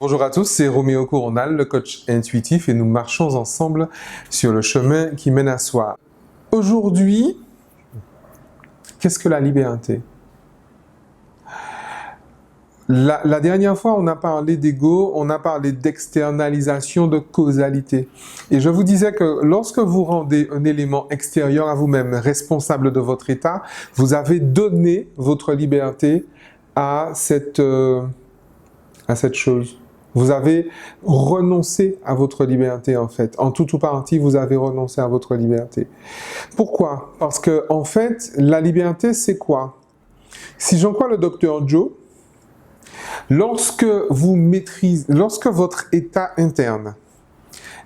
Bonjour à tous, c'est Roméo Coronal, le coach intuitif, et nous marchons ensemble sur le chemin qui mène à soi. Aujourd'hui, qu'est-ce que la liberté? La dernière fois, on a parlé d'ego, on a parlé d'externalisation, de causalité. Et je vous disais que lorsque vous rendez un élément extérieur à vous-même responsable de votre état, vous avez donné votre liberté à cette chose. Vous avez renoncé à votre liberté, en fait. En tout ou partie, vous avez renoncé à votre liberté. Pourquoi? Parce que, en fait, la liberté, c'est quoi? Si j'en crois le docteur Joe, lorsque votre état interne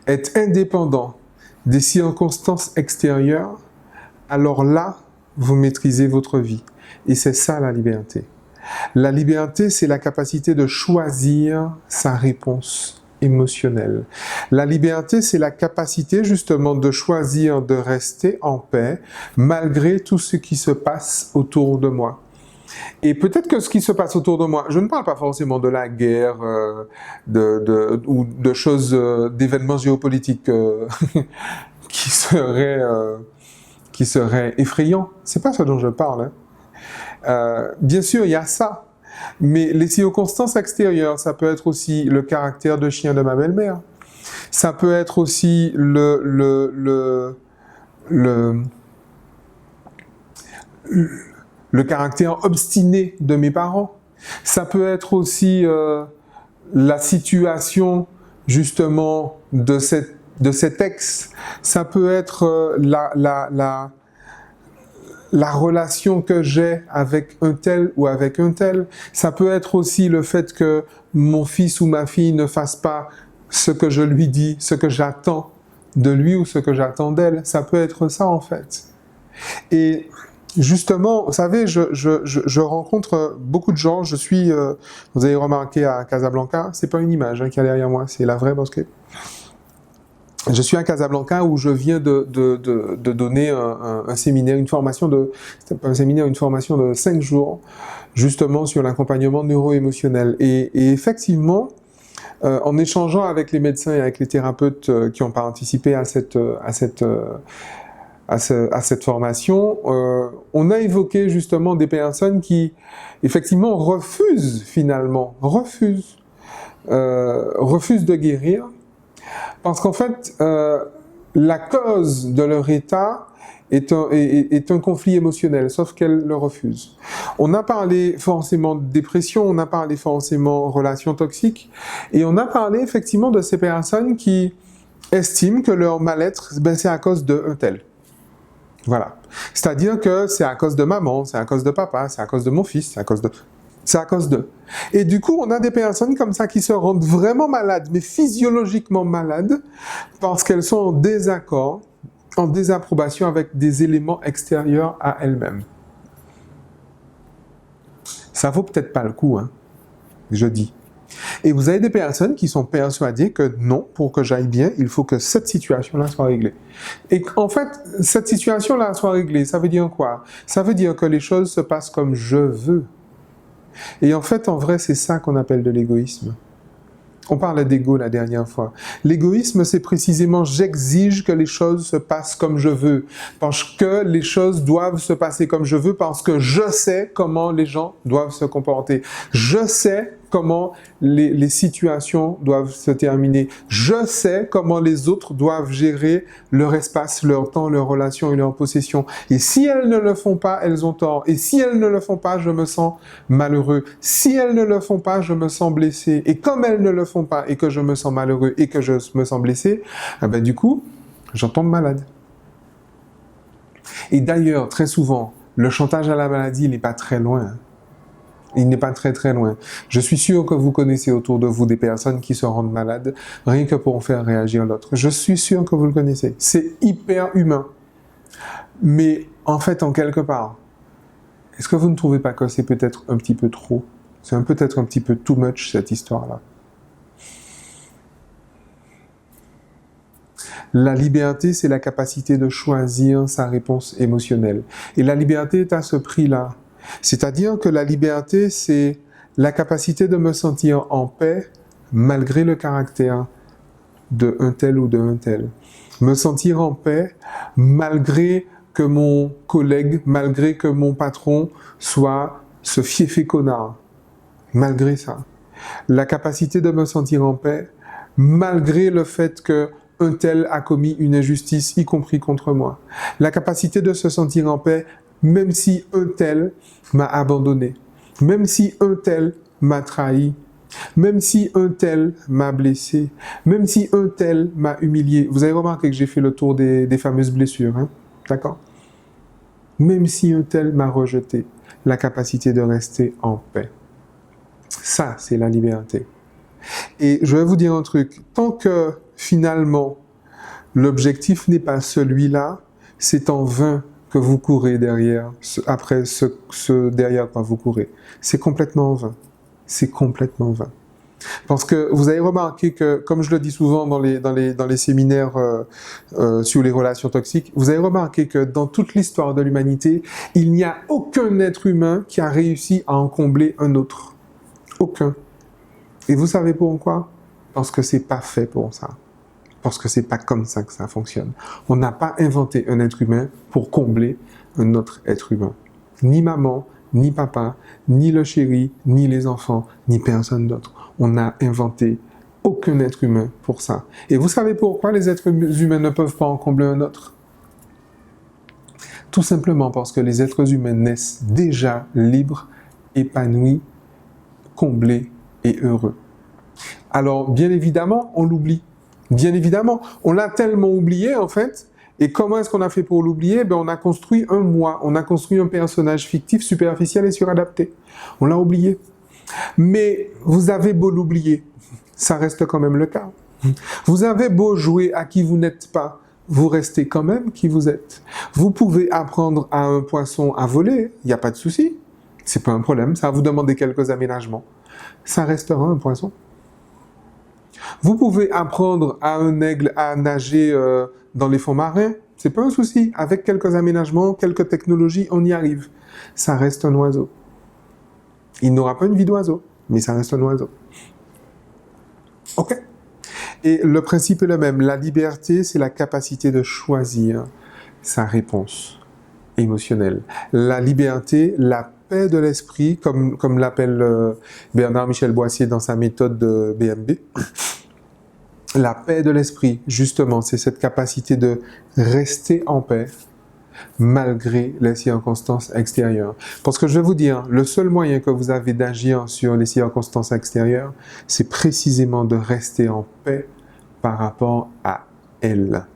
est indépendant des circonstances extérieures, alors là, vous maîtrisez votre vie. Et c'est ça la liberté. La liberté, c'est la capacité de choisir sa réponse émotionnelle. La liberté, c'est la capacité justement de choisir de rester en paix malgré tout ce qui se passe autour de moi. Et peut-être que ce qui se passe autour de moi, je ne parle pas forcément de la guerre ou de choses, d'événements géopolitiques qui seraient effrayants. C'est pas ce dont je parle, hein. Bien sûr, il y a ça, mais les circonstances extérieures, ça peut être aussi le caractère de chien de ma belle-mère. Ça peut être aussi le caractère obstiné de mes parents. Ça peut être aussi la situation justement de cet ex. Ça peut être la relation que j'ai avec un tel ou avec un tel. Ça peut être aussi le fait que mon fils ou ma fille ne fasse pas ce que je lui dis, ce que j'attends de lui ou ce que j'attends d'elle. Ça peut être ça en fait. Et justement, vous savez, je rencontre beaucoup de gens. Je suis, vous avez remarqué à Casablanca, c'est pas une image qu'il y a derrière moi, c'est la vraie parce que je suis à Casablanca où je viens de donner un séminaire, une formation de 5 jours, justement sur l'accompagnement neuro-émotionnel. Et effectivement, en échangeant avec les médecins et avec les thérapeutes qui ont participé à cette formation, on a évoqué justement des personnes qui, effectivement, refusent de guérir. Parce qu'en fait, la cause de leur état est un conflit émotionnel, sauf qu'elles le refusent. On a parlé forcément de dépression, on a parlé forcément de relations toxiques, et on a parlé effectivement de ces personnes qui estiment que leur mal-être, c'est à cause d'un tel. Voilà. C'est-à-dire que c'est à cause de maman, c'est à cause de papa, c'est à cause de mon fils, c'est à cause d'eux. Et du coup, on a des personnes comme ça qui se rendent vraiment malades, mais physiologiquement malades, parce qu'elles sont en désaccord, en désapprobation avec des éléments extérieurs à elles-mêmes. Ça vaut peut-être pas le coup, hein, je dis. Et vous avez des personnes qui sont persuadées que non, pour que j'aille bien, il faut que cette situation-là soit réglée. Et en fait, cette situation-là soit réglée, ça veut dire quoi? Ça veut dire que les choses se passent comme je veux. Et en fait, en vrai, c'est ça qu'on appelle de l'égoïsme. On parlait d'ego la dernière fois. L'égoïsme, c'est précisément j'exige que les choses se passent comme je veux. Parce que les choses doivent se passer comme je veux, parce que je sais comment les gens doivent se comporter. Je sais comment les situations doivent se terminer. Je sais comment les autres doivent gérer leur espace, leur temps, leurs relations et leurs possessions. Et si elles ne le font pas, elles ont tort. Et si elles ne le font pas, je me sens malheureux. Si elles ne le font pas, je me sens blessé. Et comme elles ne le font pas et que je me sens malheureux et que je me sens blessé, du coup, j'en tombe malade. Et d'ailleurs, très souvent, le chantage à la maladie, il n'est pas très loin. Il n'est pas très très loin. Je suis sûr que vous connaissez autour de vous des personnes qui se rendent malades rien que pour faire réagir l'autre. Je suis sûr que vous le connaissez. C'est hyper humain. Mais en fait, en quelque part, est-ce que vous ne trouvez pas que c'est peut-être un petit peu trop? C'est peut-être un petit peu too much cette histoire-là. La liberté, c'est la capacité de choisir sa réponse émotionnelle. Et la liberté est à ce prix-là. C'est-à-dire que la liberté, c'est la capacité de me sentir en paix malgré le caractère de un tel ou de un tel. Me sentir en paix malgré que mon collègue, malgré que mon patron soit ce fiefé connard. Malgré ça. La capacité de me sentir en paix malgré le fait que un tel a commis une injustice, y compris contre moi. La capacité de se sentir en paix même si un tel m'a abandonné. Même si un tel m'a trahi. Même si un tel m'a blessé, même si un tel m'a humilié. Vous avez remarqué que j'ai fait le tour des fameuses blessures, hein? D'accord? Même si un tel m'a rejeté, la capacité de rester en paix. Ça, c'est la liberté. Et je vais vous dire un truc, tant que finalement, l'objectif n'est pas celui-là, c'est en vain que vous courez derrière, après ce derrière quoi vous courez. C'est complètement en vain. C'est complètement vain. Parce que vous avez remarqué que, comme je le dis souvent dans les séminaires sur les relations toxiques, vous avez remarqué que dans toute l'histoire de l'humanité, il n'y a aucun être humain qui a réussi à en combler un autre. Aucun. Et vous savez pourquoi? Parce que c'est pas fait pour ça. Parce que c'est pas comme ça que ça fonctionne. On n'a pas inventé un être humain pour combler un autre être humain. Ni maman, ni papa, ni le chéri, ni les enfants, ni personne d'autre. On n'a inventé aucun être humain pour ça. Et vous savez pourquoi les êtres humains ne peuvent pas en combler un autre? Tout simplement parce que les êtres humains naissent déjà libres, épanouis, comblés et heureux. Alors, bien évidemment, on l'oublie. Bien évidemment, on l'a tellement oublié, en fait. Et comment est-ce qu'on a fait pour l'oublier? On a construit un moi, on a construit un personnage fictif, superficiel et suradapté. On l'a oublié. Mais vous avez beau l'oublier, ça reste quand même le cas. Vous avez beau jouer à qui vous n'êtes pas, vous restez quand même qui vous êtes. Vous pouvez apprendre à un poisson à voler, il n'y a pas de souci. C'est pas un problème, ça va vous demander quelques aménagements. Ça restera un poisson. Vous pouvez apprendre à un aigle à nager dans les fonds marins, c'est pas un souci. Avec quelques aménagements, quelques technologies, on y arrive. Ça reste un oiseau. Il n'aura pas une vie d'oiseau, mais ça reste un oiseau. Ok? Et le principe est le même. La liberté, c'est la capacité de choisir sa réponse émotionnelle. La liberté, la paix de l'esprit, comme l'appelle Bernard-Michel Boissier dans sa méthode de BMB. La paix de l'esprit, justement, c'est cette capacité de rester en paix malgré les circonstances extérieures. Parce que je vais vous dire, le seul moyen que vous avez d'agir sur les circonstances extérieures, c'est précisément de rester en paix par rapport à elles.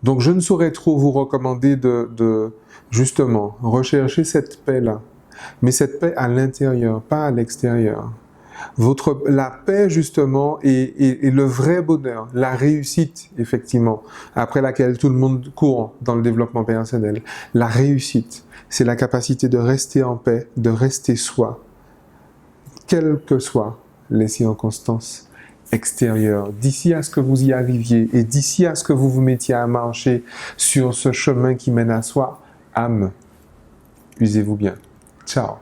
Donc je ne saurais trop vous recommander de justement rechercher cette paix-là, mais cette paix à l'intérieur, pas à l'extérieur. La paix, justement, et le vrai bonheur, la réussite, effectivement, après laquelle tout le monde court dans le développement personnel. La réussite, c'est la capacité de rester en paix, de rester soi, quelles que soient les circonstances extérieures. D'ici à ce que vous y arriviez et d'ici à ce que vous vous mettiez à marcher sur ce chemin qui mène à soi, âme, usez-vous bien. Ciao.